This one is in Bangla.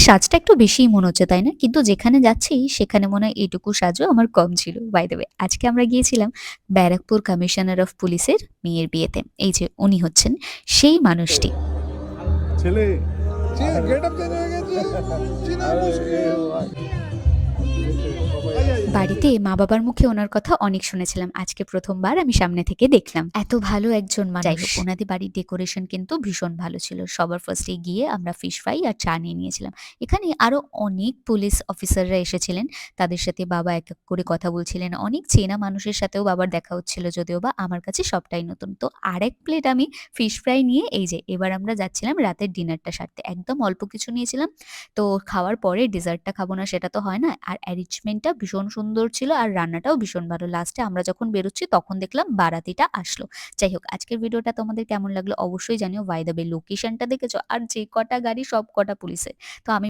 সাজটা একটু বেশিই মনে হচ্ছে, তাই না? কিন্তু যেখানে যাচ্ছি সেখানে মনে হয় এইটুকু সাজও আমার কম ছিল। বাই দ্য ওয়ে আজকে আমরা গিয়েছিলাম ব্যারাকপুর কমিশনার অফ পুলিশের মেয়ের বিয়েতে। এই যে উনি হচ্ছেন সেই মানুষটি। ছেলে গেটআপ চেঞ্জ হয়ে গেছে, চিনা মুশকিল। বাড়িতে মা-বাবার মুখে ওনার কথা অনেক শুনেছিলাম। আজকে ১ম বার আমি সামনে থেকে দেখলাম। এত ভালো একজন মানুষ। যাই হোক, ওনাদের বাড়ির ডেকোরেশন কিন্তু ভীষণ ভালো ছিল। সবার ফার্স্ট এ গিয়ে আমরা ফিশ ফ্রাই আর চা নিয়ে নিয়েছিলাম। এখানে আরো অনেক পুলিশ অফিসাররা এসেছিলেন। তাদের সাথে বাবা এক, এক করে কথা বলছিলেন। অনেক চেনা মানুষের সাথেও বাবার দেখা হচ্ছিল, যদিও বা আমার কাছে সবটাই নতুন। তো আরেক প্লেট আমি ফিশ ফ্রাই নিয়ে এই যে এবার আমরা যাচ্ছিলাম রাতের ডিনারটা সারতে। একদম অল্প কিছু নিয়েছিলাম। তো খাওয়ার পরে ডেজার্টটা খাবো না সেটা তো হয় না। আর অ্যারেঞ্জমেন্টটা ভীষণ সুন্দর ছিল আর রান্নাটাও ভীষণ ভালো। লাস্টে আমরা যখন বেরোচ্ছি তখন দেখলাম বারাতিটা আসলো। যাই হোক, আজকের ভিডিওটা তোমাদের কেমন লাগলো অবশ্যই জানিও। বাই দ্য ওয়ে লোকেশনটা দেখেছো? আর যে কটা গাড়ি সব কটা পুলিশের। তো আমি